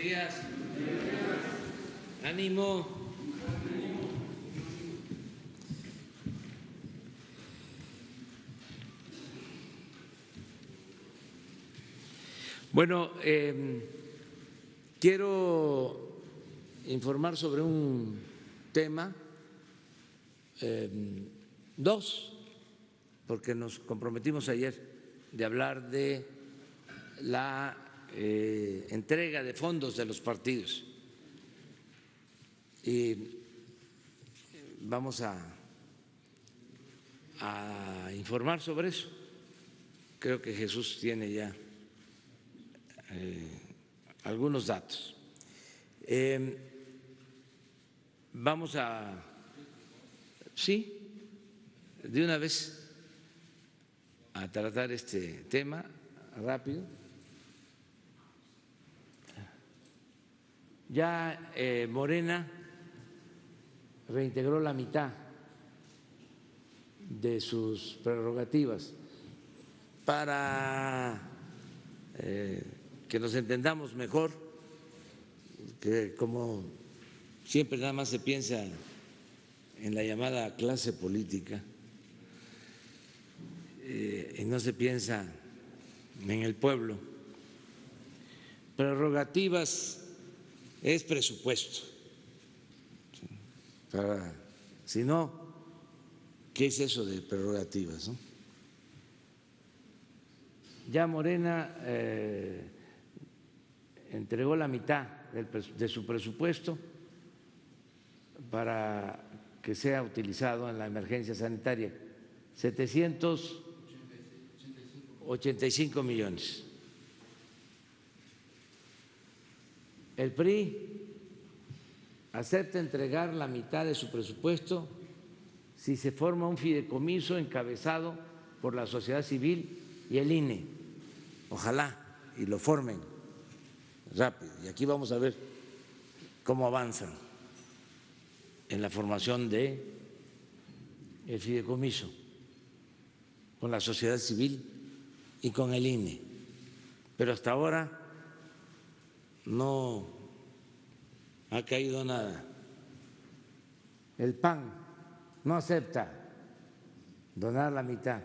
días. Ánimo. Bueno, quiero informar sobre un tema, dos, porque nos comprometimos ayer de hablar de la entrega de fondos de los partidos. Y vamos a informar sobre eso. Creo que Jesús tiene ya algunos datos. Vamos a, sí, de una vez a tratar este tema rápido. Ya Morena reintegró la mitad de sus prerrogativas. Para que nos entendamos mejor, que como siempre nada más se piensa en la llamada clase política y no se piensa en el pueblo. Prerrogativas es presupuesto. Si no, ¿qué es eso de prerrogativas, no? Ya Morena entregó la mitad de su presupuesto para que sea utilizado en la emergencia sanitaria, 785 millones. El PRI acepta entregar la mitad de su presupuesto si se forma un fideicomiso encabezado por la sociedad civil y el INE. Ojalá y lo formen rápido. Y aquí vamos a ver cómo avanzan en la formación de el fideicomiso con la sociedad civil y con el INE. Pero hasta ahora no ha caído nada. El PAN no acepta donar la mitad.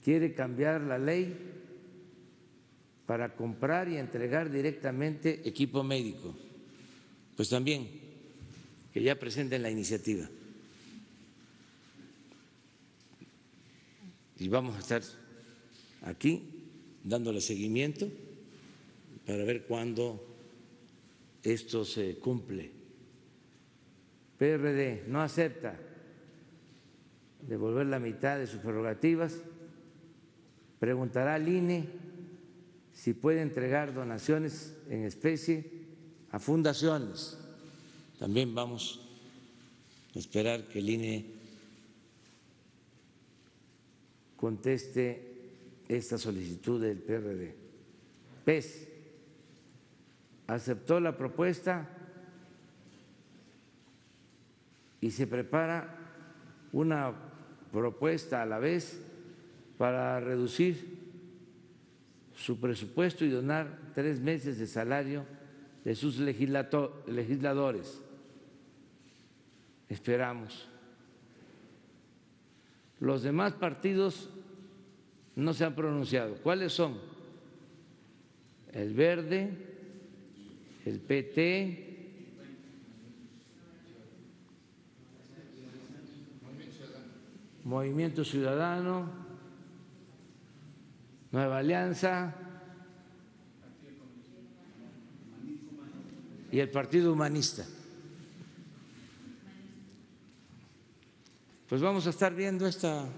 Quiere cambiar la ley para comprar y entregar directamente equipo médico. Pues también que ya presenten la iniciativa. Y vamos a estar aquí dándole seguimiento para ver cuándo esto se cumple. PRD no acepta devolver la mitad de sus prerrogativas. Preguntará al INE si puede entregar donaciones en especie a fundaciones. También vamos a esperar que el INE conteste esta solicitud del PRD. PES aceptó la propuesta y se prepara una propuesta a la vez para reducir su presupuesto y donar 3 meses de salario de sus legisladores. Esperamos. Los demás partidos no se han pronunciado. ¿Cuáles son? El Verde, el PT, Movimiento Ciudadano, Nueva Alianza y el Partido Humanista. Pues vamos a estar viendo esta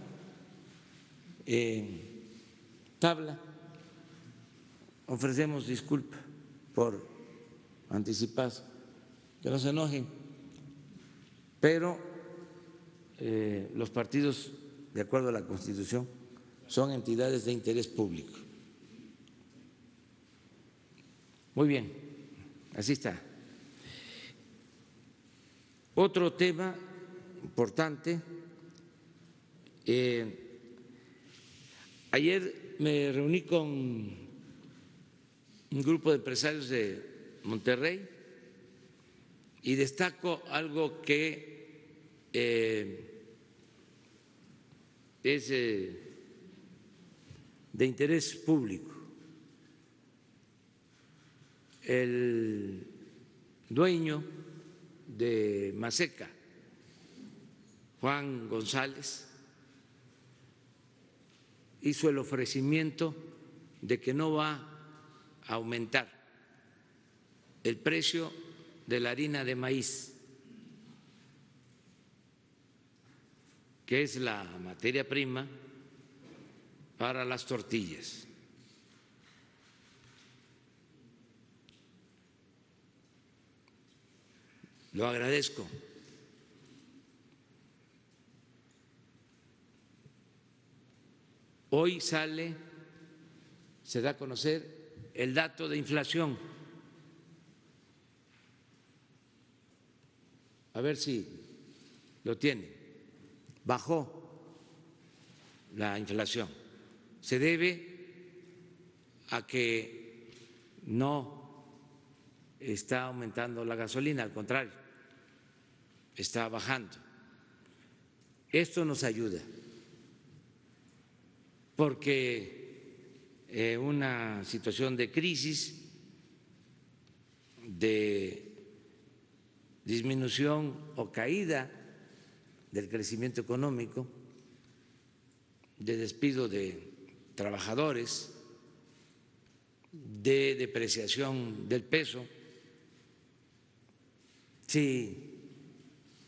tabla. Ofrecemos disculpa por anticipado, que no se enojen, pero los partidos, de acuerdo a la Constitución, son entidades de interés público. Muy bien, así está. Otro tema importante, ayer me reuní con un grupo de empresarios de Monterrey y destaco algo que es de interés público. El dueño de Maseca, Juan González, hizo el ofrecimiento de que no va a aumentar el precio de la harina de maíz, que es la materia prima para las tortillas. Lo agradezco. Hoy se da a conocer el dato de inflación. A ver si lo tiene. Bajó la inflación. Se debe a que no está aumentando la gasolina, al contrario, está bajando. Esto nos ayuda porque una situación de crisis, de disminución o caída del crecimiento económico, de despido de trabajadores, de depreciación del peso, si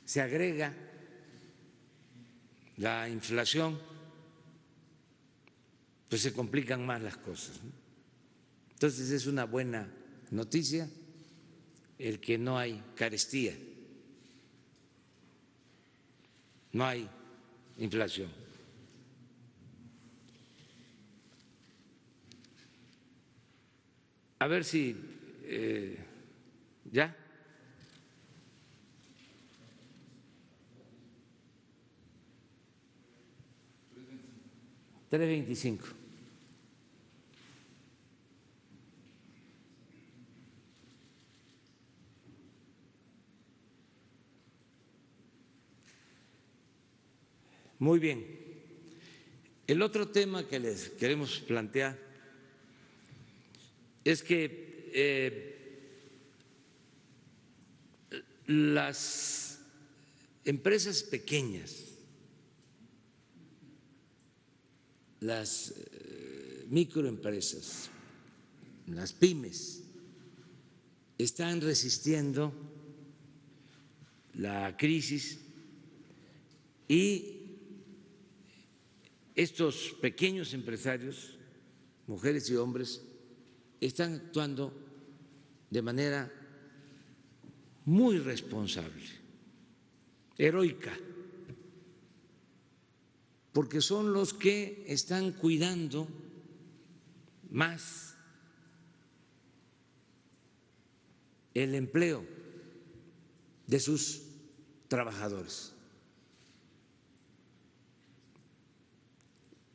se agrega la inflación, pues se complican más las cosas, ¿no? Entonces es una buena noticia el que no hay carestía, no hay inflación. A ver si ya. $3.25. Muy bien. El otro tema que les queremos plantear es que las empresas pequeñas, las microempresas, las pymes, están resistiendo la crisis y estos pequeños empresarios, mujeres y hombres, están actuando de manera muy responsable, heroica, porque son los que están cuidando más el empleo de sus trabajadores.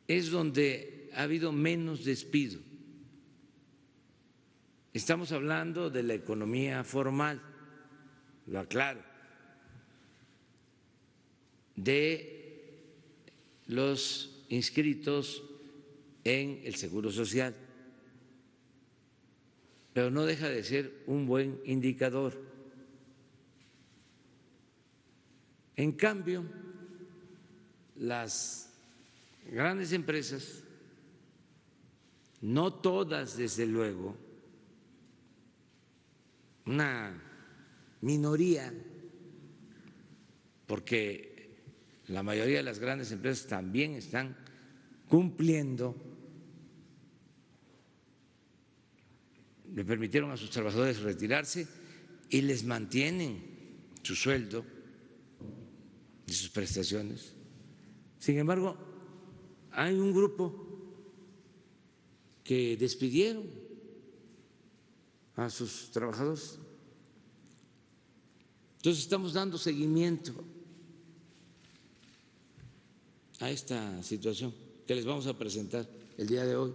Es donde ha habido menos despido. Estamos hablando de la economía formal, lo aclaro, de los inscritos en el Seguro Social, pero no deja de ser un buen indicador. En cambio, las grandes empresas, no todas desde luego, una minoría, porque la mayoría de las grandes empresas también están cumpliendo, le permitieron a sus trabajadores retirarse y les mantienen su sueldo y sus prestaciones. Sin embargo, hay un grupo que despidieron a sus trabajadores. Entonces estamos dando seguimiento a esta situación que les vamos a presentar el día de hoy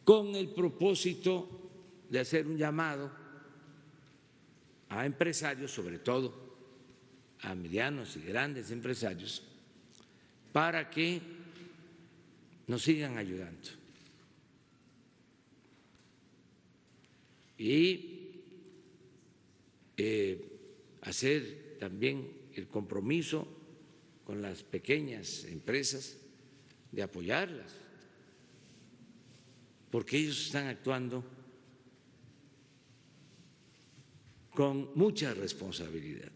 con el propósito de hacer un llamado a empresarios, sobre todo a medianos y grandes empresarios, para que nos sigan ayudando. Y hacer también el compromiso con las pequeñas empresas de apoyarlas, porque ellos están actuando con mucha responsabilidad.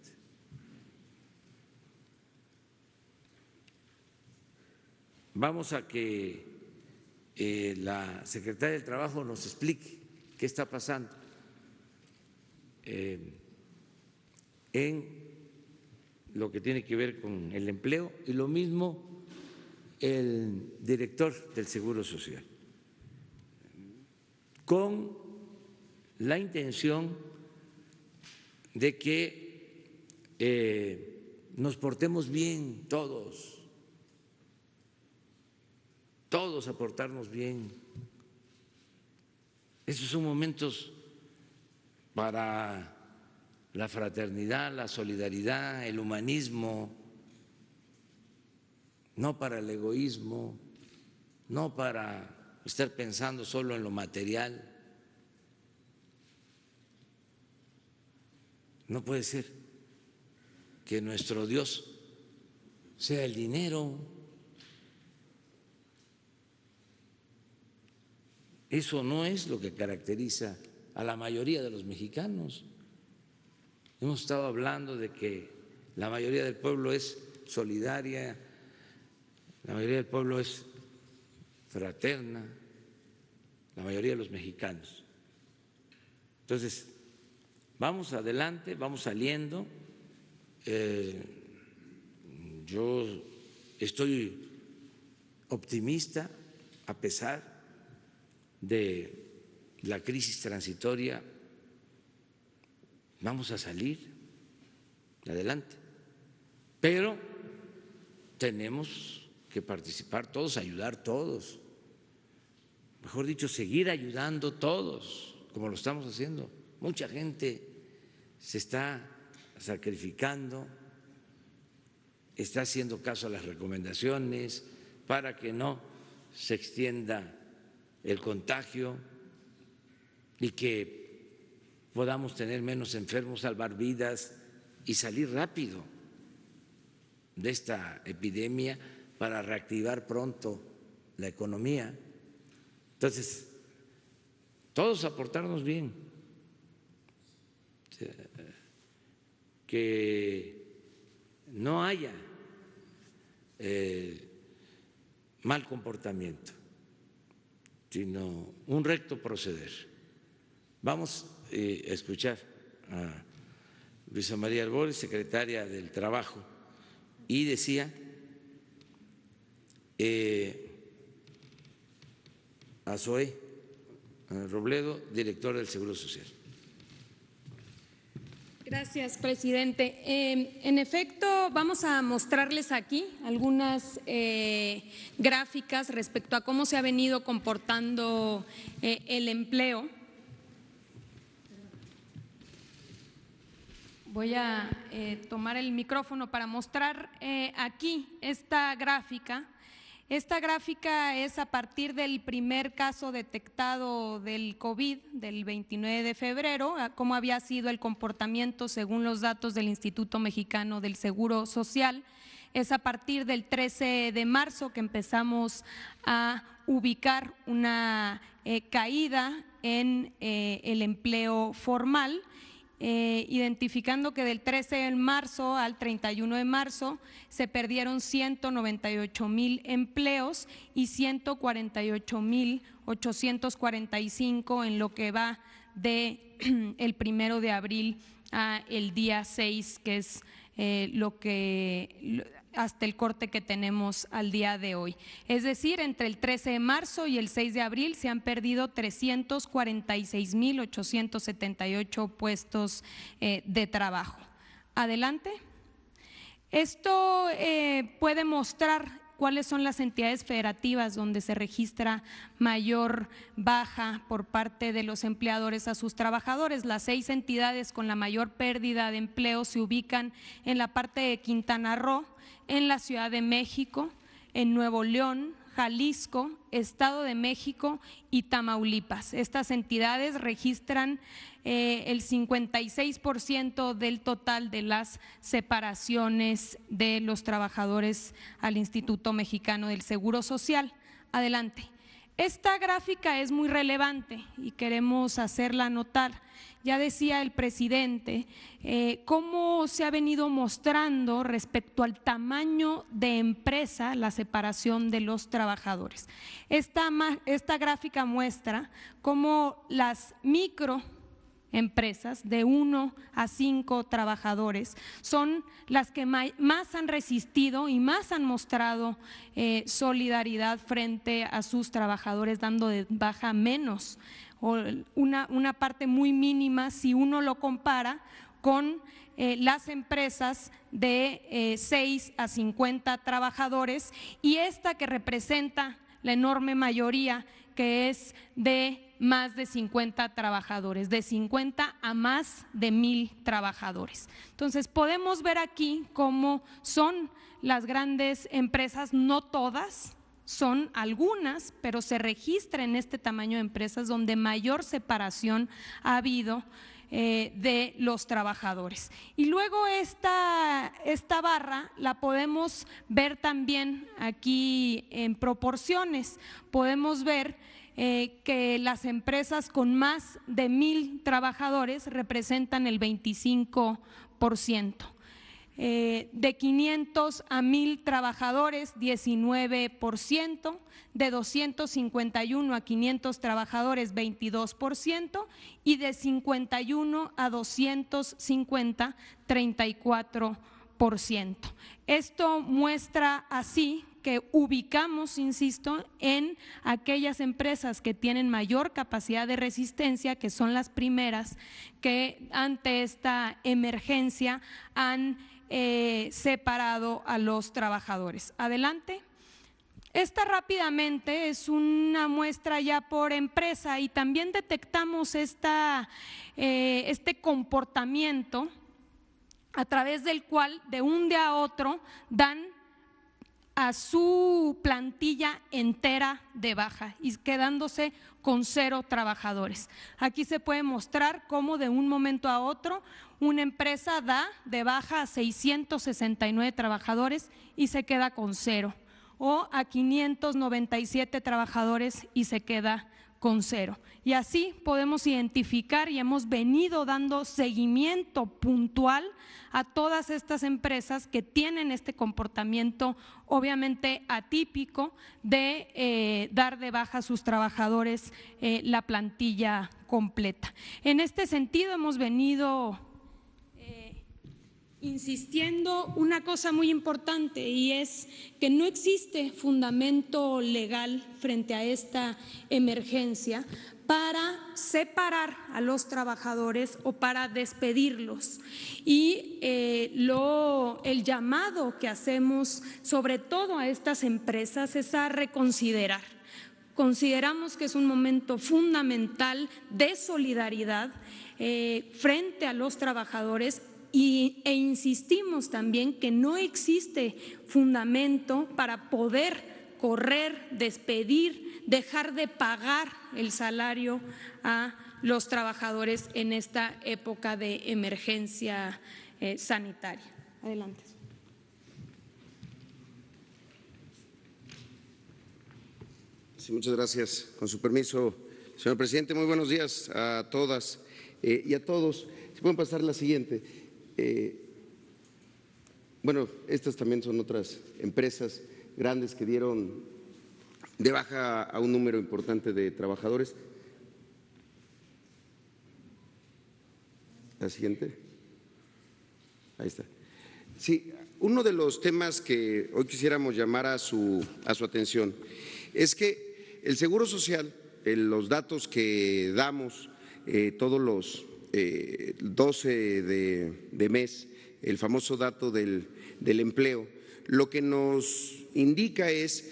Vamos a que la secretaria del Trabajo nos explique qué está pasando en lo que tiene que ver con el empleo, y lo mismo el director del Seguro Social, con la intención de que nos portemos bien todos a portarnos bien. Esos son momentos para la fraternidad, la solidaridad, el humanismo, no para el egoísmo, no para estar pensando solo en lo material. No puede ser que nuestro Dios sea el dinero. Eso no es lo que caracteriza a la mayoría de los mexicanos. Hemos estado hablando de que la mayoría del pueblo es solidaria, la mayoría del pueblo es fraterna, la mayoría de los mexicanos. Entonces, vamos adelante, vamos saliendo. Yo estoy optimista a pesar de la crisis transitoria. Vamos a salir adelante, pero tenemos que participar todos, ayudar todos, mejor dicho, seguir ayudando todos, como lo estamos haciendo. Mucha gente se está sacrificando, está haciendo caso a las recomendaciones para que no se extienda el contagio y que podamos tener menos enfermos, salvar vidas y salir rápido de esta epidemia para reactivar pronto la economía. Entonces, todos a portarnos bien, que no haya mal comportamiento, sino un recto proceder. Vamos a escuchar a Luisa María Albores, secretaria del Trabajo, y decía a Zoé Robledo, directora del Seguro Social. Gracias, presidente. En efecto, vamos a mostrarles aquí algunas gráficas respecto a cómo se ha venido comportando el empleo. Voy a tomar el micrófono para mostrar aquí esta gráfica. Esta gráfica es a partir del primer caso detectado del COVID del 29 de febrero, cómo había sido el comportamiento según los datos del Instituto Mexicano del Seguro Social. Es a partir del 13 de marzo que empezamos a ubicar una caída en el empleo formal, identificando que del 13 de marzo al 31 de marzo se perdieron 198,000 empleos y 148,845 en lo que va de el 1 de abril a el día 6, que es hasta el corte que tenemos al día de hoy. Es decir, entre el 13 de marzo y el 6 de abril se han perdido 346,878 puestos de trabajo. Adelante. Esto puede mostrar cuáles son las entidades federativas donde se registra mayor baja por parte de los empleadores a sus trabajadores. Las 6 entidades con la mayor pérdida de empleo se ubican en la parte de Quintana Roo, en la Ciudad de México, en Nuevo León, Jalisco, Estado de México y Tamaulipas. Estas entidades registran el 56% del total de las separaciones de los trabajadores al Instituto Mexicano del Seguro Social. Adelante. Esta gráfica es muy relevante y queremos hacerla notar. Ya decía el presidente cómo se ha venido mostrando respecto al tamaño de empresa la separación de los trabajadores. Esta gráfica muestra cómo las microempresas de 1 a 5 trabajadores son las que más han resistido y más han mostrado solidaridad frente a sus trabajadores, dando de baja menos o una parte muy mínima si uno lo compara con las empresas de 6 a 50 trabajadores y esta que representa la enorme mayoría que es de más de 50 trabajadores, de 50 a más de 1000 trabajadores. Entonces podemos ver aquí cómo son las grandes empresas, no todas, son algunas, pero se registra en este tamaño de empresas donde mayor separación ha habido de los trabajadores. Y luego esta barra la podemos ver también aquí en proporciones. Podemos ver que las empresas con más de 1000 trabajadores representan el 25%. De 500 a 1000 trabajadores, 19%, de 251 a 500 trabajadores, 22%, y de 51 a 250, 34%. Esto muestra así que ubicamos, insisto, en aquellas empresas que tienen mayor capacidad de resistencia, que son las primeras que ante esta emergencia han separado a los trabajadores. Adelante. Esta rápidamente es una muestra ya por empresa y también detectamos este comportamiento a través del cual de un día a otro dan a su plantilla entera de baja y quedándose con 0 trabajadores. Aquí se puede mostrar cómo de un momento a otro una empresa da de baja a 669 trabajadores y se queda con 0, o a 597 trabajadores y se queda con 0. Y así podemos identificar y hemos venido dando seguimiento puntual a todas estas empresas que tienen este comportamiento obviamente atípico de dar de baja a sus trabajadores la plantilla completa. En este sentido hemos venido insistiendo una cosa muy importante y es que no existe fundamento legal frente a esta emergencia para separar a los trabajadores o para despedirlos. Y el llamado que hacemos sobre todo a estas empresas es a reconsiderar. Consideramos que es un momento fundamental de solidaridad frente a los trabajadores e insistimos también que no existe fundamento para poder correr, despedir, dejar de pagar el salario a los trabajadores en esta época de emergencia sanitaria. Adelante. Sí, muchas gracias. Con su permiso, señor presidente, muy buenos días a todas y a todos. Si pueden pasar la siguiente. Bueno, estas también son otras empresas grandes que dieron de baja a un número importante de trabajadores. La siguiente. Ahí está. Sí, uno de los temas que hoy quisiéramos llamar a su atención es que el Seguro Social, los datos que damos todos los 12 de mes, el famoso dato del empleo, lo que nos indica es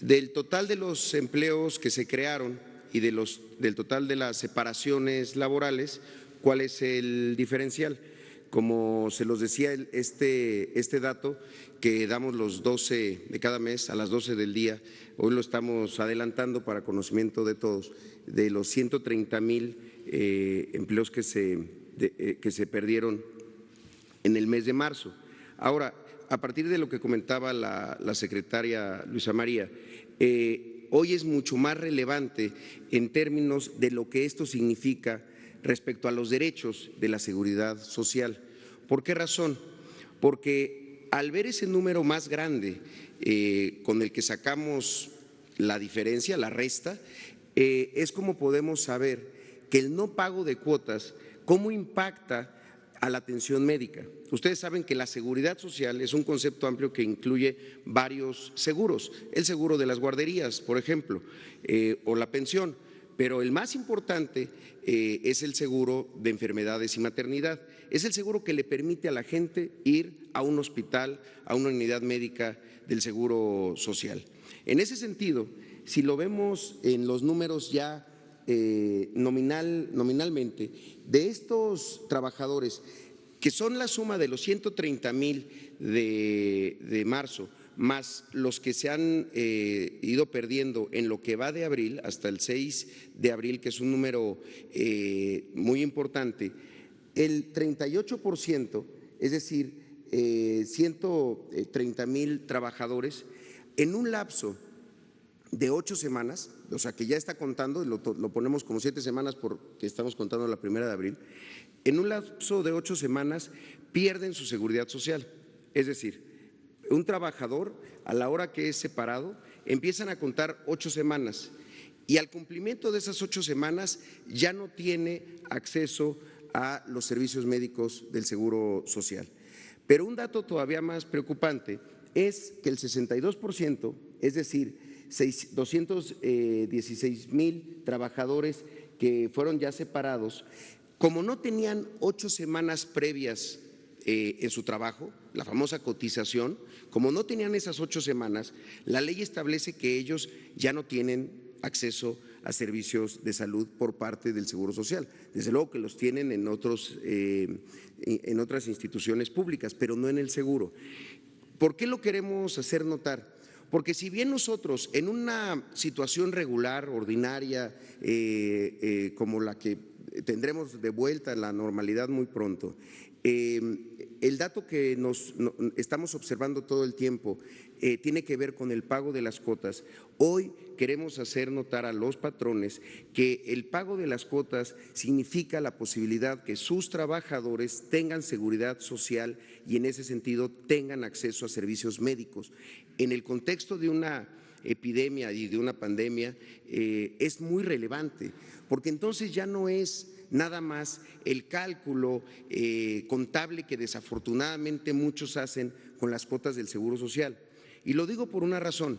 del total de los empleos que se crearon y del total de las separaciones laborales, ¿cuál es el diferencial? Como se los decía, este dato que damos los 12 de cada mes a las 12 del día, hoy lo estamos adelantando para conocimiento de todos, de los 130,000 empleos que se perdieron en el mes de marzo. Ahora, a partir de lo que comentaba la secretaria Luisa María, hoy es mucho más relevante en términos de lo que esto significa respecto a los derechos de la seguridad social. ¿Por qué razón? Porque al ver ese número más grande con el que sacamos la diferencia, la resta, es como podemos saber que el no pago de cuotas, cómo impacta a la atención médica. Ustedes saben que la seguridad social es un concepto amplio que incluye varios seguros, el seguro de las guarderías, por ejemplo, o la pensión, pero el más importante es el seguro de enfermedades y maternidad. Es el seguro que le permite a la gente ir a un hospital, a una unidad médica del Seguro Social. En ese sentido, si lo vemos en los números ya nominalmente, de estos trabajadores, que son la suma de los 130,000 de marzo, más los que se han ido perdiendo en lo que va de abril, hasta el 6 de abril, que es un número muy importante, el 38%, es decir, 130,000 trabajadores, en un lapso de 8 semanas, o sea que ya está contando, lo ponemos como 7 semanas porque estamos contando la 1 de abril, en un lapso de 8 semanas pierden su seguridad social. Es decir, un trabajador a la hora que es separado empiezan a contar 8 semanas y al cumplimiento de esas 8 semanas ya no tiene acceso a los servicios médicos del Seguro Social. Pero un dato todavía más preocupante es que el 62%, es decir, 216,000 trabajadores que fueron ya separados, como no tenían 8 semanas previas en su trabajo, la famosa cotización, como no tenían esas 8 semanas, la ley establece que ellos ya no tienen acceso a servicios de salud por parte del Seguro Social. Desde luego que los tienen en otras instituciones públicas, pero no en el seguro. ¿Por qué lo queremos hacer notar? Porque si bien nosotros en una situación regular, ordinaria, como la que tendremos de vuelta a la normalidad muy pronto, el dato que estamos observando todo el tiempo tiene que ver con el pago de las cuotas. Hoy queremos hacer notar a los patrones que el pago de las cuotas significa la posibilidad que sus trabajadores tengan seguridad social y en ese sentido tengan acceso a servicios médicos. En el contexto de una epidemia y de una pandemia es muy relevante, porque entonces ya no es nada más el cálculo contable que desafortunadamente muchos hacen con las cuotas del Seguro Social. Y lo digo por una razón.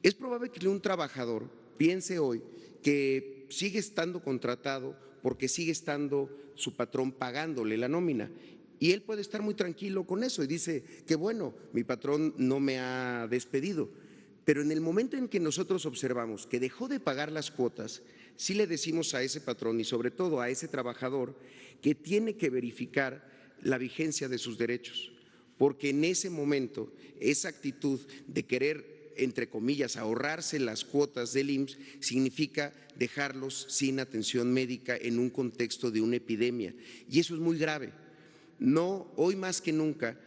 Es probable que un trabajador piense hoy que sigue estando contratado porque sigue estando su patrón pagándole la nómina. Y él puede estar muy tranquilo con eso y dice que bueno, mi patrón no me ha despedido. Pero en el momento en que nosotros observamos que dejó de pagar las cuotas, sí le decimos a ese patrón y sobre todo a ese trabajador que tiene que verificar la vigencia de sus derechos, porque en ese momento esa actitud de querer, entre comillas, ahorrarse las cuotas del IMSS significa dejarlos sin atención médica en un contexto de una epidemia y eso es muy grave. No, hoy más que nunca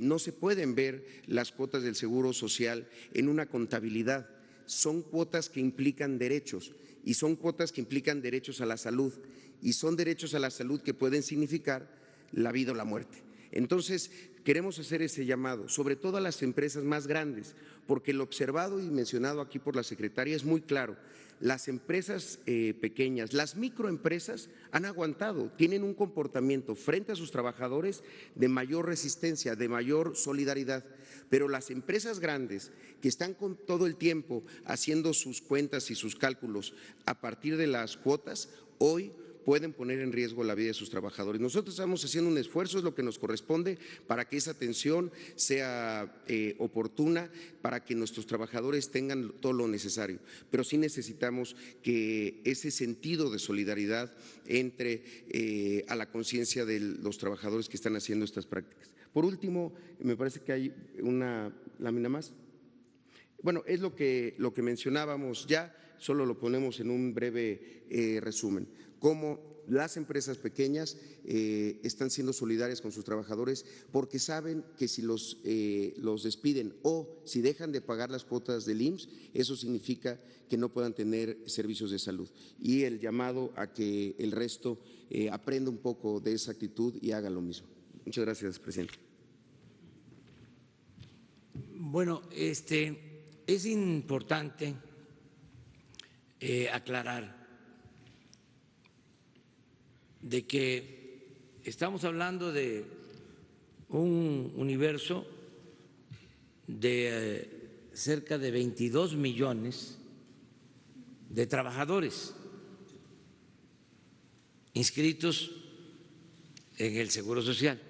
no se pueden ver las cuotas del Seguro Social en una contabilidad, son cuotas que implican derechos y son cuotas que implican derechos a la salud y son derechos a la salud que pueden significar la vida o la muerte. Entonces, queremos hacer ese llamado, sobre todo a las empresas más grandes, porque lo observado y mencionado aquí por la secretaria es muy claro. Las empresas pequeñas, las microempresas han aguantado, tienen un comportamiento frente a sus trabajadores de mayor resistencia, de mayor solidaridad, pero las empresas grandes que están con todo el tiempo haciendo sus cuentas y sus cálculos a partir de las cuotas, hoy pueden poner en riesgo la vida de sus trabajadores. Nosotros estamos haciendo un esfuerzo, es lo que nos corresponde, para que esa atención sea oportuna, para que nuestros trabajadores tengan todo lo necesario, pero sí necesitamos que ese sentido de solidaridad entre a la conciencia de los trabajadores que están haciendo estas prácticas. Por último, me parece que hay una lámina más. Bueno, es lo que mencionábamos ya, solo lo ponemos en un breve resumen. Cómo las empresas pequeñas están siendo solidarias con sus trabajadores porque saben que si los despiden o si dejan de pagar las cuotas del IMSS, eso significa que no puedan tener servicios de salud. Y el llamado a que el resto aprenda un poco de esa actitud y haga lo mismo. Muchas gracias, presidente. Bueno, es importante aclarar de que estamos hablando de un universo de cerca de 22 millones de trabajadores inscritos en el Seguro Social,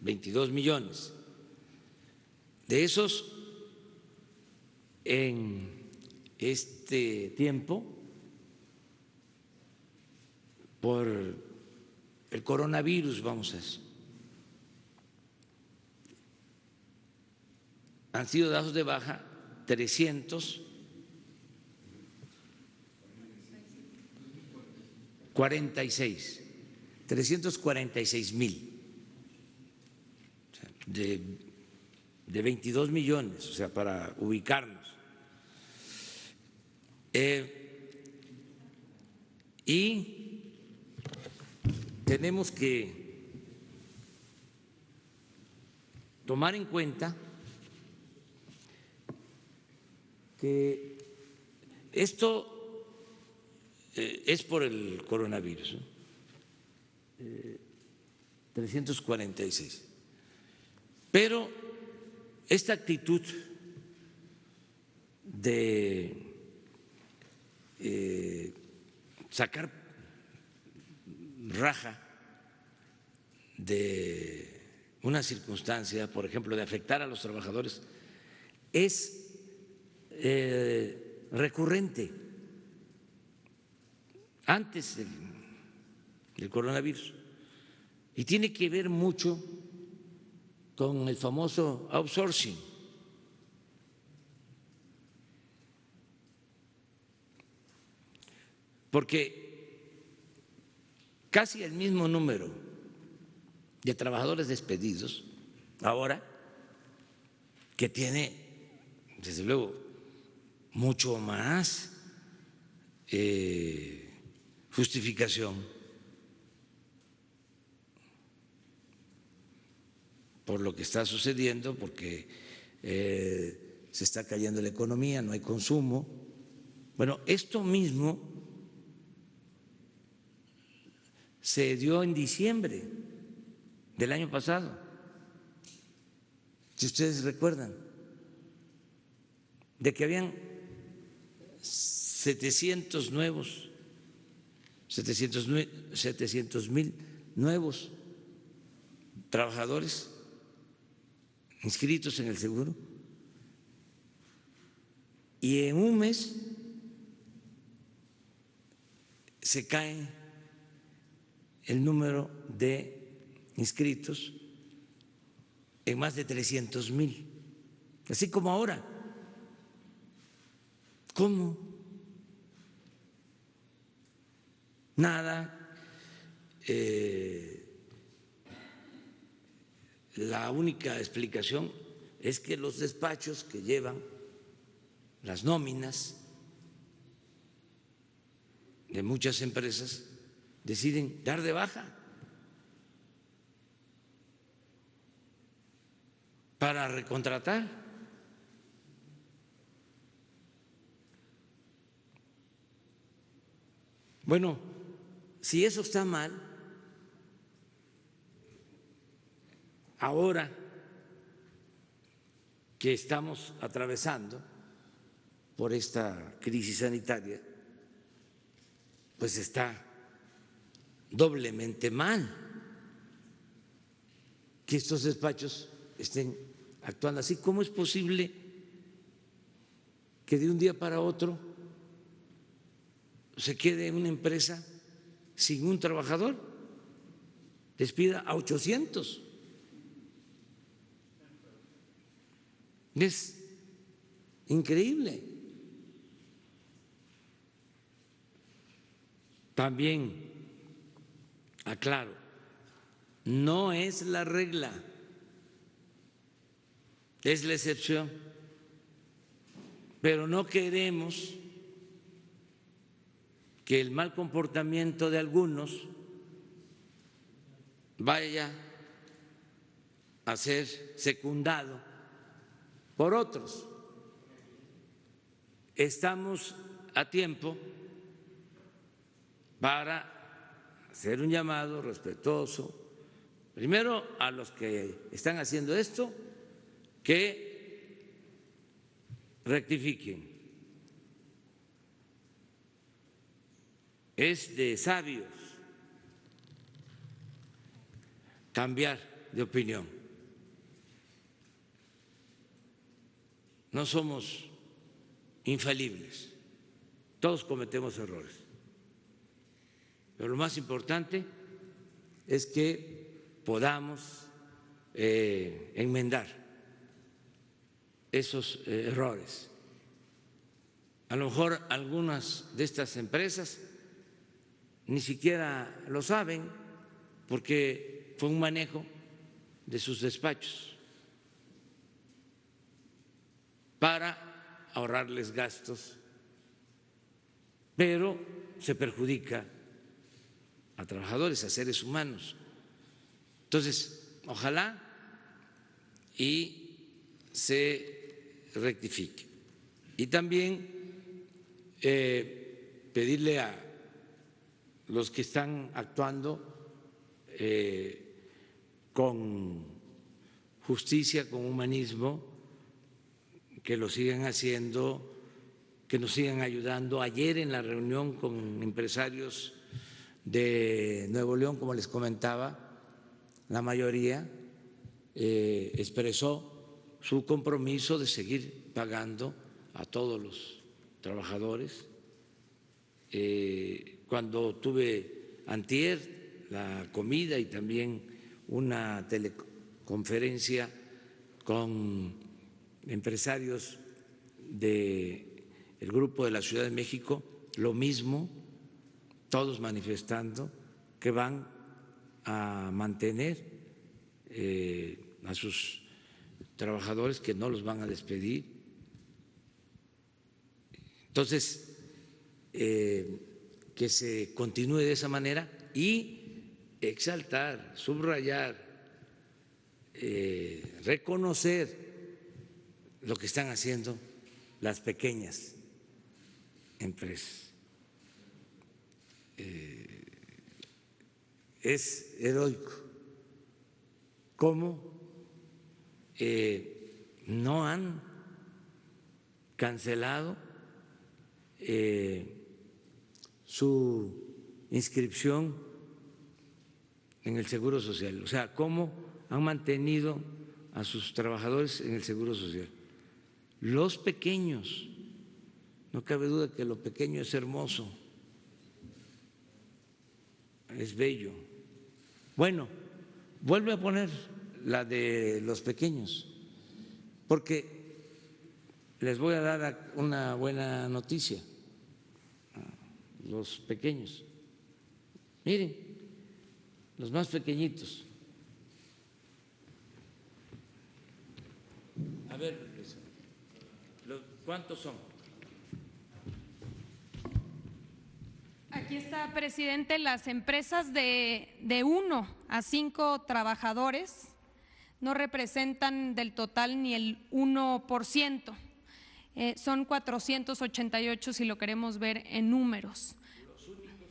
22 millones. De esos, en este tiempo, por el coronavirus, han sido dados de baja 346,000 de 22 millones, o sea, para ubicarnos. Y tenemos que tomar en cuenta que esto es por el coronavirus, 346. Pero esta actitud de sacar raja de una circunstancia, por ejemplo, de afectar a los trabajadores, es recurrente antes del coronavirus y tiene que ver mucho con el famoso outsourcing. Porque casi el mismo número de trabajadores despedidos ahora, que tiene, desde luego, mucho más justificación por lo que está sucediendo, porque se está cayendo la economía, no hay consumo. Bueno, esto mismo se dio en diciembre del año pasado, si ustedes recuerdan, de que habían 700,000 nuevos trabajadores inscritos en el seguro, y en un mes se cae el número de inscritos en más de 300,000, así como ahora. ¿Cómo? Nada. La única explicación es que los despachos que llevan las nóminas de muchas empresas deciden dar de baja para recontratar. Bueno, si eso está mal, ahora que estamos atravesando por esta crisis sanitaria, pues está doblemente mal que estos despachos estén actuando así. ¿Cómo es posible que de un día para otro se quede una empresa sin un trabajador, despida a 800? Es increíble. También aclaro, no es la regla, es la excepción, pero no queremos que el mal comportamiento de algunos vaya a ser secundado por otros. Estamos a tiempo para hacer un llamado respetuoso, primero a los que están haciendo esto, que rectifiquen. Es de sabios cambiar de opinión. No somos infalibles, todos cometemos errores, pero lo más importante es que podamos enmendar esos errores. A lo mejor algunas de estas empresas ni siquiera lo saben porque fue un manejo de sus despachos para ahorrarles gastos, pero se perjudica a trabajadores, a seres humanos. Entonces, ojalá y se rectifique. Y también pedirle a los que están actuando con justicia, con humanismo, que lo sigan haciendo, que nos sigan ayudando. Ayer en la reunión con empresarios de Nuevo León, como les comentaba, la mayoría expresó su compromiso de seguir pagando a todos los trabajadores. Cuando tuve antier la comida y también una teleconferencia con empresarios del Grupo de la Ciudad de México, lo mismo, todos manifestando que van a mantener a sus trabajadores, que no los van a despedir. Entonces, que se continúe de esa manera y exaltar, subrayar, reconocer lo que están haciendo las pequeñas empresas. Es heroico cómo no han cancelado su inscripción en el Seguro Social, o sea, cómo han mantenido a sus trabajadores en el Seguro Social. Los pequeños, no cabe duda que lo pequeño es hermoso, es bello. Bueno, vuelve a poner la de los pequeños, porque les voy a dar una buena noticia a los pequeños. Miren, los más pequeñitos. A ver, ¿cuántos son? Aquí está, presidente. Las empresas de 1 a 5 trabajadores no representan del total ni el 1%. Son 488 si lo queremos ver en números. Los únicos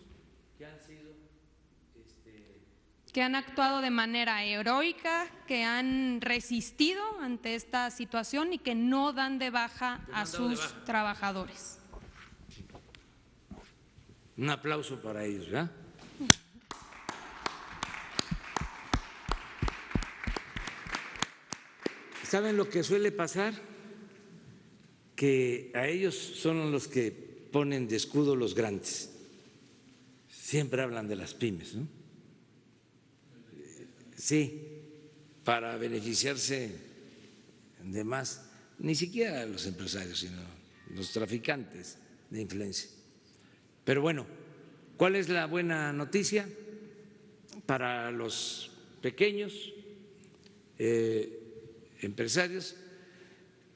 que han sido que han actuado de manera heroica, que han resistido ante esta situación y que no dan de baja a sus trabajadores. Un aplauso para ellos, ¿verdad? ¿Saben lo que suele pasar? Que a ellos son los que ponen de escudo los grandes. Siempre hablan de las pymes, ¿no? Sí, para beneficiarse de más, ni siquiera los empresarios, sino los traficantes de influencia. Pero bueno, ¿cuál es la buena noticia para los pequeños empresarios?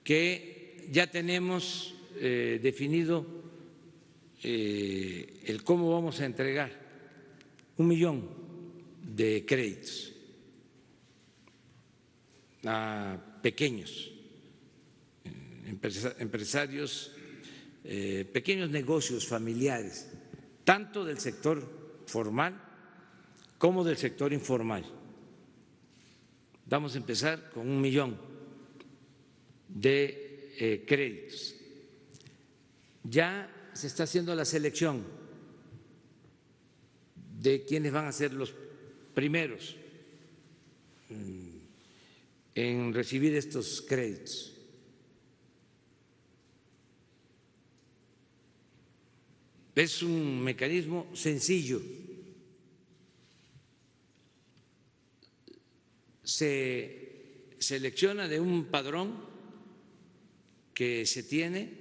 Que ya tenemos definido el cómo vamos a entregar 1 millón de créditos a pequeños empresarios, pequeños negocios familiares, tanto del sector formal como del sector informal. Vamos a empezar con 1 millón de créditos. Ya se está haciendo la selección de quienes van a ser los primeros en recibir estos créditos. Es un mecanismo sencillo. Se selecciona de un padrón que se tiene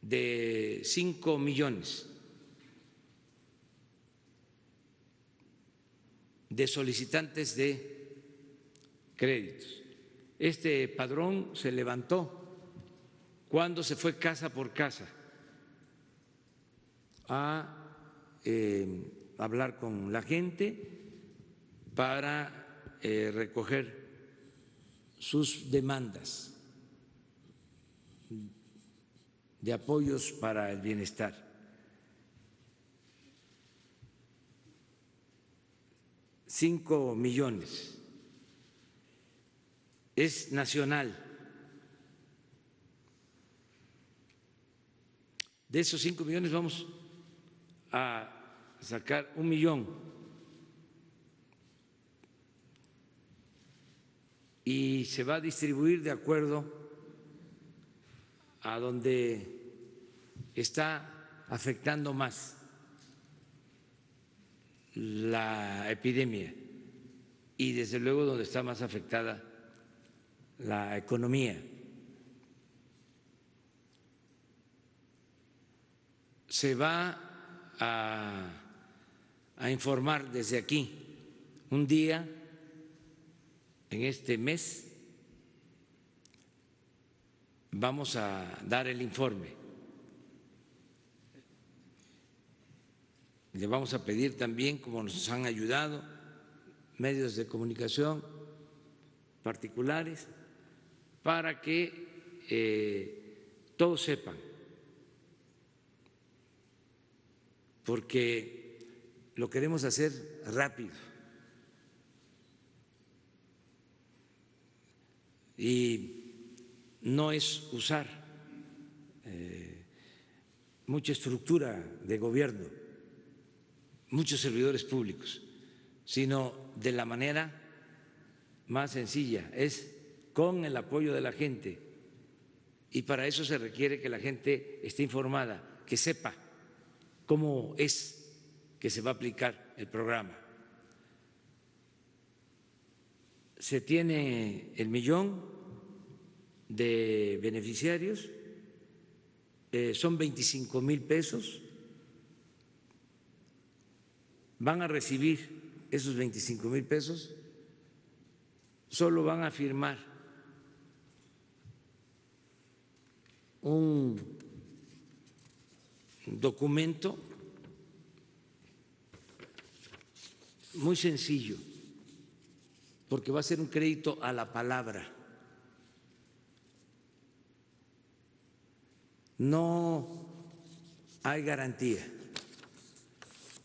de 5 millones de solicitantes de créditos. Este padrón se levantó cuando se fue casa por casa a hablar con la gente para recoger sus demandas de apoyos para el bienestar. $5 millones. Es nacional. De esos 5 millones vamos a sacar 1 millón y se va a distribuir de acuerdo a donde está afectando más la epidemia y desde luego donde está más afectada la economía. Se va a informar desde aquí un día en este mes. Vamos a dar el informe. Le vamos a pedir también, como nos han ayudado, medios de comunicación particulares, para que todos sepan, porque lo queremos hacer rápido y no es usar mucha estructura de gobierno, muchos servidores públicos, sino de la manera más sencilla, es con el apoyo de la gente, y para eso se requiere que la gente esté informada, que sepa cómo es que se va a aplicar el programa. Se tiene el 1 millón de beneficiarios, son 25,000 pesos. Van a recibir esos 25,000 pesos, solo van a firmar un documento muy sencillo, porque va a ser un crédito a la palabra. No hay garantía.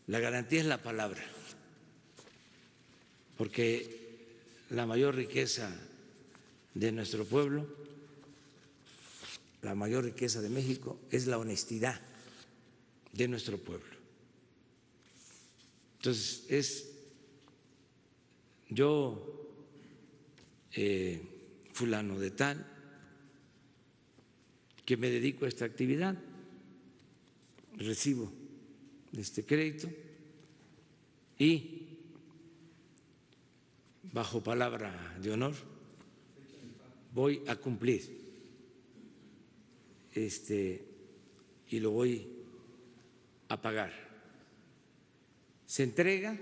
La garantía es la palabra, porque la mayor riqueza de nuestro pueblo, la mayor riqueza de México es la honestidad de nuestro pueblo. Entonces, yo fulano de tal, que me dedico a esta actividad, recibo este crédito y bajo palabra de honor voy a cumplir y lo voy a pagar. Se entregan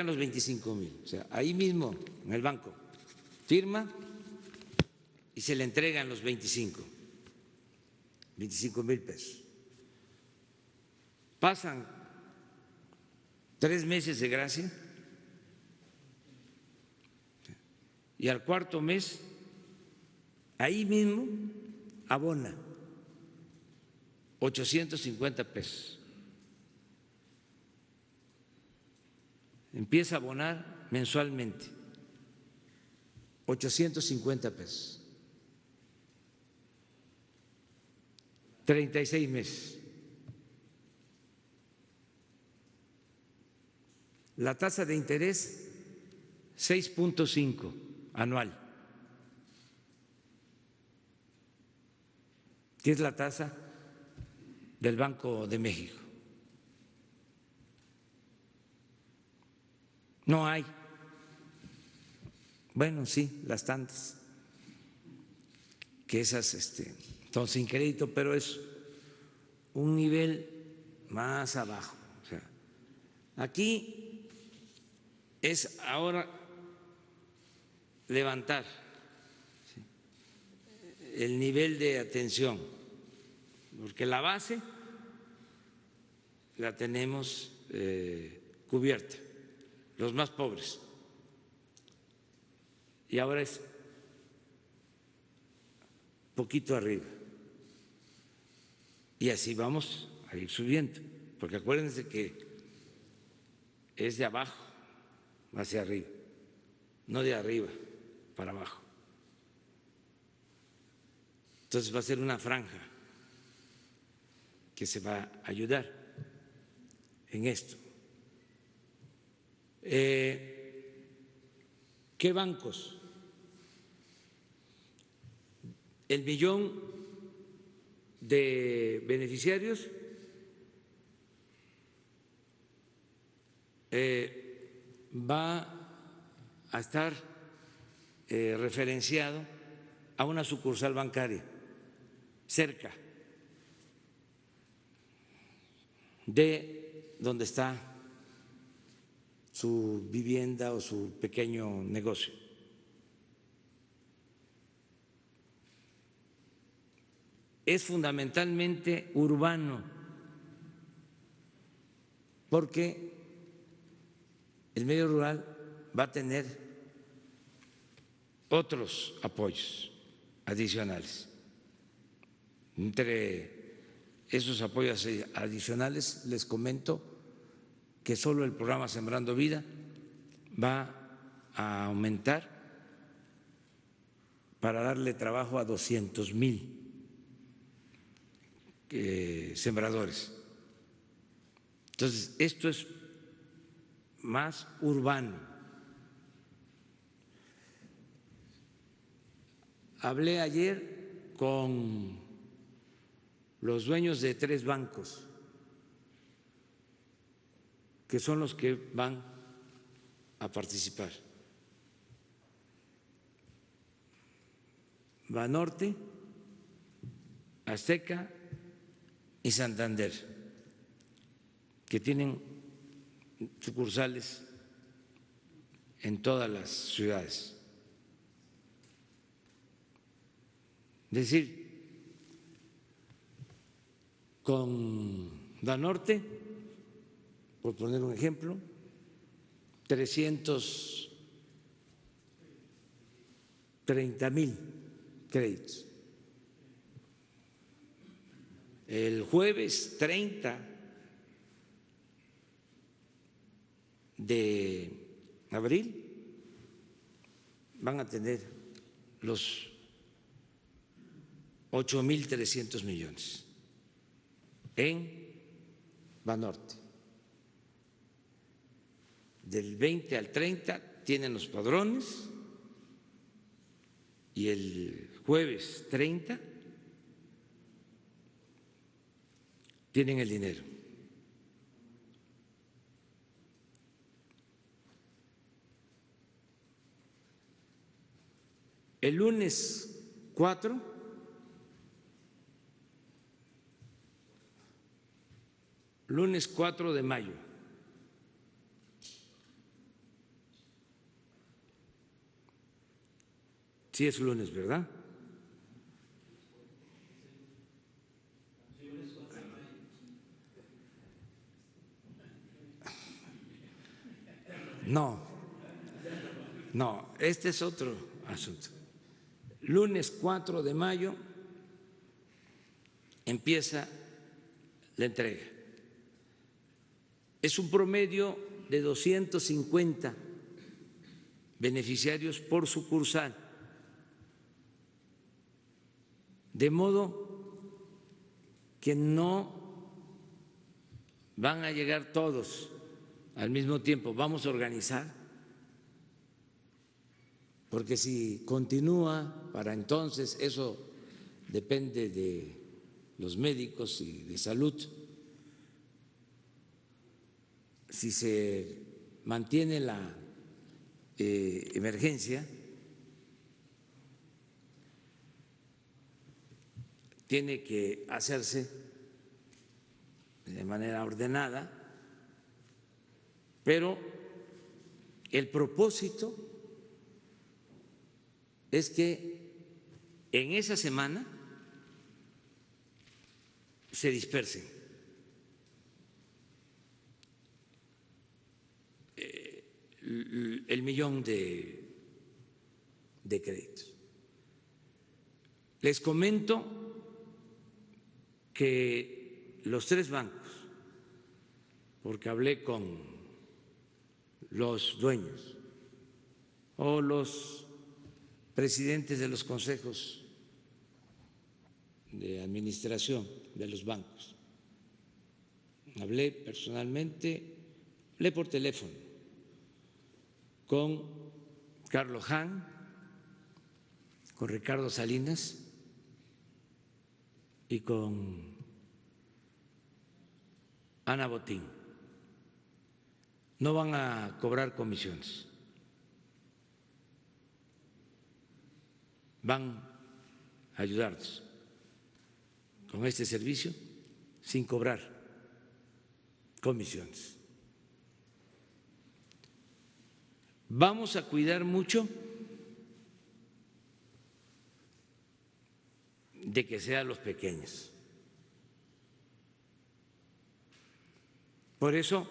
los 25,000, o sea, ahí mismo en el banco firma y se le entregan los 25,000 pesos. Pasan 3 meses de gracia y al cuarto mes ahí mismo abona 850 pesos. Empieza a abonar mensualmente 850 pesos. 36 meses. La tasa de interés 6.5 anual, que es la tasa del Banco de México. No hay, bueno, sí, las tantas, que esas son sin crédito, pero es un nivel más abajo. O sea, aquí es ahora levantar el nivel de atención, porque la base la tenemos cubierta, los más pobres, y ahora es poquito arriba, y así vamos a ir subiendo, porque acuérdense que es de abajo hacia arriba, no de arriba para abajo. Entonces va a ser una franja que se va a ayudar en esto. ¿Qué bancos? El 1,000,000 de beneficiarios va a estar referenciado a una sucursal bancaria cerca de donde está su vivienda o su pequeño negocio. Es fundamentalmente urbano, porque el medio rural va a tener otros apoyos adicionales. Entre esos apoyos adicionales les comento que solo el programa Sembrando Vida va a aumentar para darle trabajo a 200,000 sembradores. Entonces, esto es más urbano. Hablé ayer con los dueños de 3 bancos, que son los que van a participar. Banorte, Azteca y Santander, que tienen sucursales en todas las ciudades. Es decir, con Banorte, por poner un ejemplo, 330,000 créditos. El jueves 30 de abril van a tener los 8,300 millones en Banorte. Del 20 al 30, tienen los padrones y el jueves 30 tienen el dinero. El lunes 4 de mayo, sí es lunes, ¿verdad? No, este es otro asunto. Lunes 4 de mayo empieza la entrega. Es un promedio de 250 beneficiarios por sucursal, de modo que no van a llegar todos al mismo tiempo. Vamos a organizar, porque si continúa para entonces, eso depende de los médicos y de salud. Si se mantiene la emergencia, tiene que hacerse de manera ordenada, pero el propósito es que en esa semana se dispersen el millón de créditos. Les comento que los 3 bancos, porque hablé con los dueños o los presidentes de los consejos de administración de los bancos, hablé personalmente, hablé por teléfono con Carlos Han, con Ricardo Salinas y con Ana Botín. No van a cobrar comisiones, van a ayudarnos con este servicio sin cobrar comisiones. Vamos a cuidar mucho de que sean los pequeños. Por eso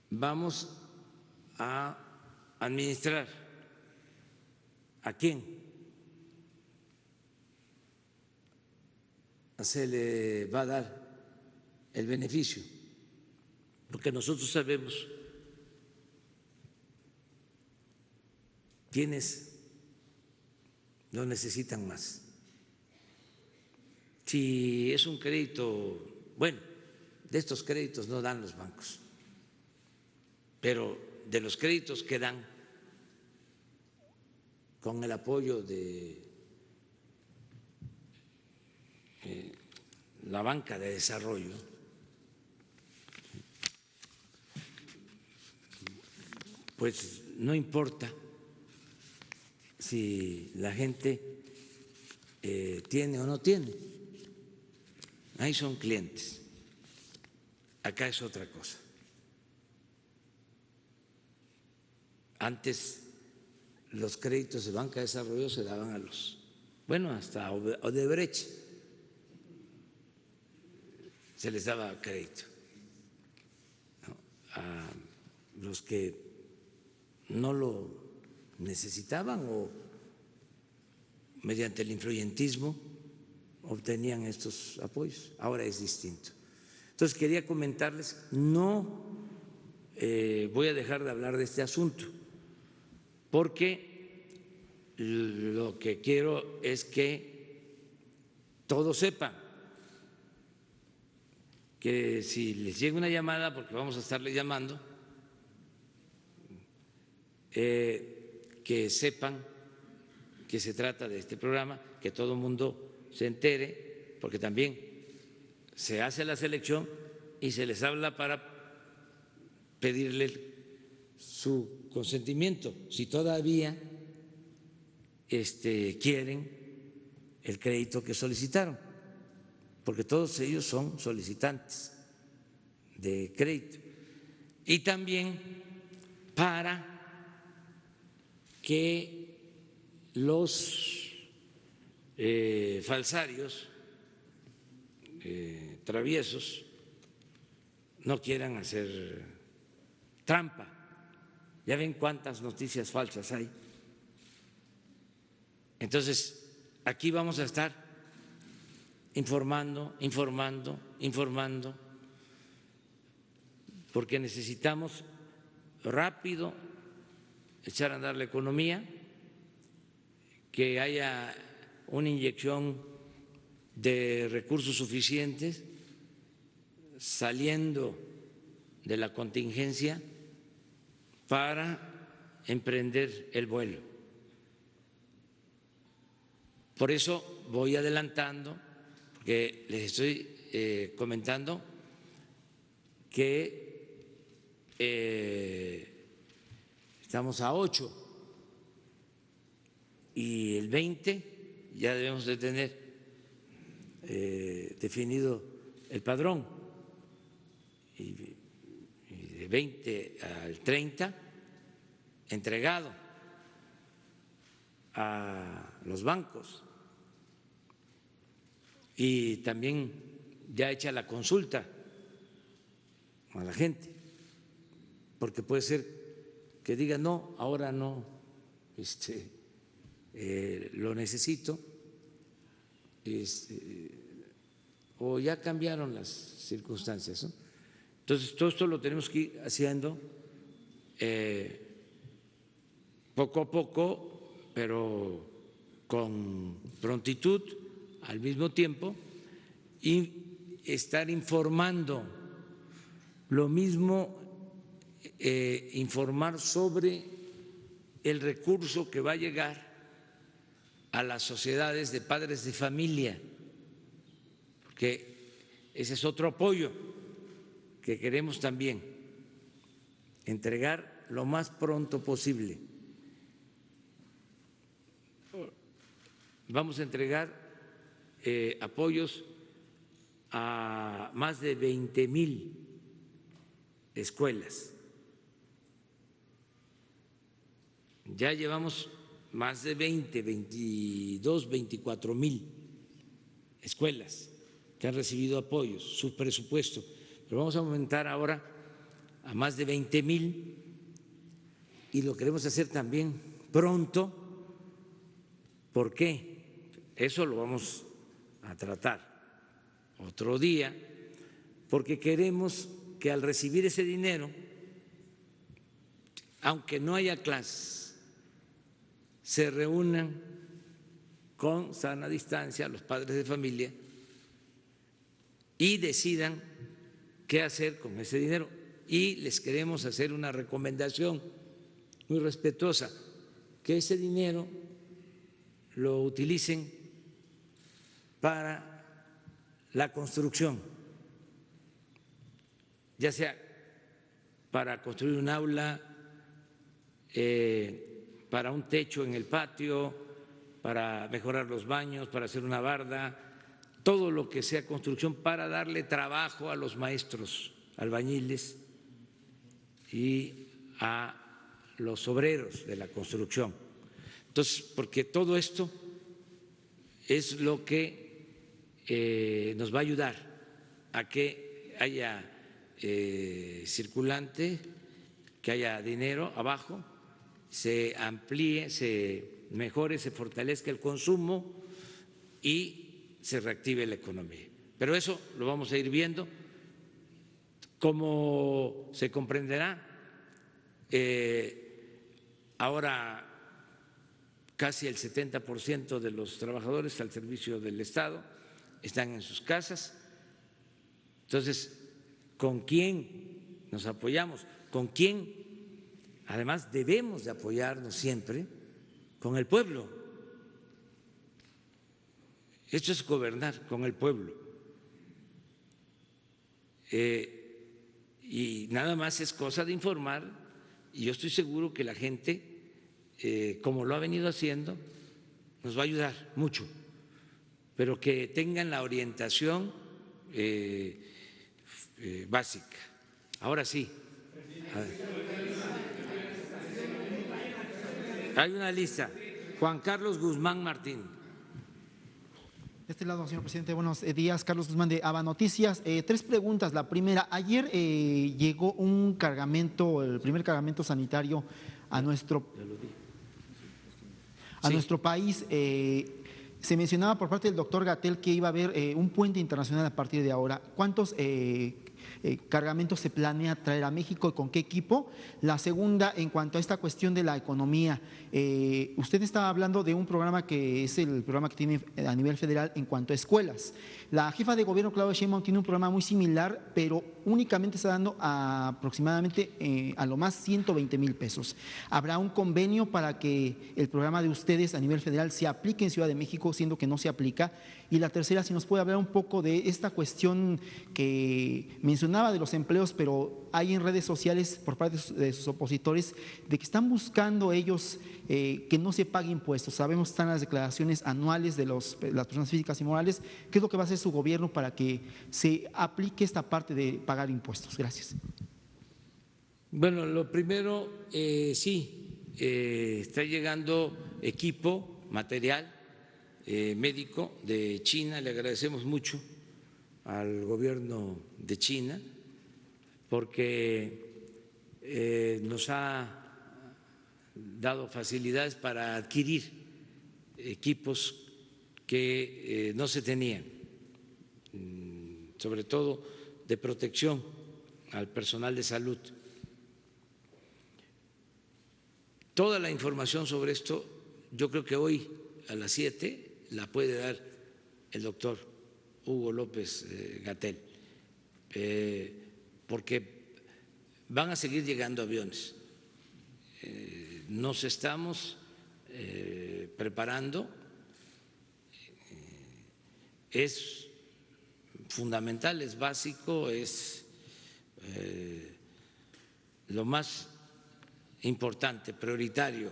vamos a administrar a quién se le va a dar el beneficio, porque nosotros sabemos quiénes lo necesitan más. Si es un crédito, bueno, de estos créditos no dan los bancos, pero de los créditos que dan con el apoyo de la banca de desarrollo, pues no importa si la gente tiene o no tiene, ahí son clientes, acá es otra cosa. Antes los créditos de banca de desarrollo se daban a los, bueno, hasta Odebrecht se les daba crédito, ¿no? A los que no lo necesitaban o mediante el influyentismo obtenían estos apoyos. Ahora es distinto. Entonces quería comentarles, no voy a dejar de hablar de este asunto, porque lo que quiero es que todos sepan que si les llega una llamada, porque vamos a estarle llamando, que sepan que se trata de este programa, que todo el mundo se entere, porque también se hace la selección y se les habla para pedirle su consentimiento, si todavía quieren el crédito que solicitaron, porque todos ellos son solicitantes de crédito. Y también para que los falsarios, traviesos, no quieran hacer trampa. Ya ven cuántas noticias falsas hay. Entonces, aquí vamos a estar informando, porque necesitamos rápido echar a andar la economía, que haya una inyección de recursos suficientes saliendo de la contingencia para emprender el vuelo. Por eso voy adelantando, porque les estoy comentando que estamos a 8 y el 20 ya debemos de tener definido el padrón, y de 20 al 30 entregado a los bancos, y también ya hecha la consulta a la gente, porque puede ser que diga no, ahora no lo necesito, o ya cambiaron las circunstancias, ¿no? Entonces, todo esto lo tenemos que ir haciendo poco a poco, pero con prontitud, al mismo tiempo, y estar informando. Lo mismo, informar sobre el recurso que va a llegar a las sociedades de padres de familia, porque ese es otro apoyo que queremos también entregar lo más pronto posible. Vamos a entregar apoyos a más de 20,000 escuelas. Ya llevamos más de 22, 24,000 escuelas que han recibido apoyos, su presupuesto, pero vamos a aumentar ahora a más de 20,000 y lo queremos hacer también pronto. ¿Por qué? Eso lo vamos a tratar otro día, porque queremos que al recibir ese dinero, aunque no haya clases, se reúnan con sana distancia los padres de familia y decidan qué hacer con ese dinero. Y les queremos hacer una recomendación muy respetuosa, que ese dinero lo utilicen para la construcción, ya sea para construir un aula, para un techo en el patio, para mejorar los baños, para hacer una barda, todo lo que sea construcción, para darle trabajo a los maestros, albañiles y a los obreros de la construcción. Entonces, porque todo esto es lo que nos va a ayudar a que haya circulante, que haya dinero abajo, se amplíe, se mejore, se fortalezca el consumo y se reactive la economía. Pero eso lo vamos a ir viendo. Como se comprenderá, ahora casi el 70% de los trabajadores al servicio del Estado están en sus casas, Entonces, ¿con quién nos apoyamos? ¿Con quién? Además, debemos de apoyarnos siempre con el pueblo. Esto es gobernar con el pueblo. Y nada más es cosa de informar, y yo estoy seguro que la gente, como lo ha venido haciendo, nos va a ayudar mucho, pero que tengan la orientación básica. Ahora sí. Hay una lista. Juan Carlos Guzmán Martín. De este lado, señor presidente, buenos días. Carlos Guzmán de ABA Noticias. 3 preguntas. La primera, ayer llegó un cargamento, el primer cargamento sanitario a nuestro país. Se mencionaba por parte del doctor Gatell que iba a haber un puente internacional a partir de ahora. ¿Cuántos cargamentos se planea traer a México y con qué equipo? La segunda, en cuanto a esta cuestión de la economía, usted estaba hablando de un programa que es el programa que tiene a nivel federal en cuanto a escuelas. La jefa de gobierno, Claudia Sheinbaum, tiene un programa muy similar, pero únicamente está dando aproximadamente a lo más 120,000 pesos. ¿Habrá un convenio para que el programa de ustedes a nivel federal se aplique en Ciudad de México, siendo que no se aplica? Y la tercera, si nos puede hablar un poco de esta cuestión que mencionaba de los empleos, pero hay en redes sociales por parte de sus opositores de que están buscando ellos que no se pague impuestos. Sabemos que están las declaraciones anuales de las personas físicas y morales. ¿Qué es lo que va a hacer su gobierno para que se aplique esta parte de pagar impuestos? Gracias. Bueno, lo primero, sí, está llegando equipo, material médico de China. Le agradecemos mucho al gobierno de China porque nos ha dado facilidades para adquirir equipos que no se tenían, sobre todo de protección al personal de salud. Toda la información sobre esto, yo creo que hoy a las 7 la puede dar el doctor Hugo López Gatell, porque van a seguir llegando aviones. Nos estamos preparando. Es fundamental, es básico, es lo más importante, prioritario,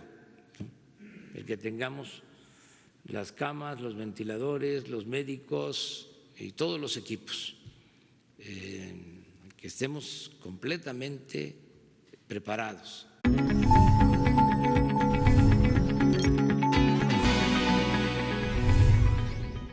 el que tengamos las camas, los ventiladores, los médicos y todos los equipos, que estemos completamente preparados.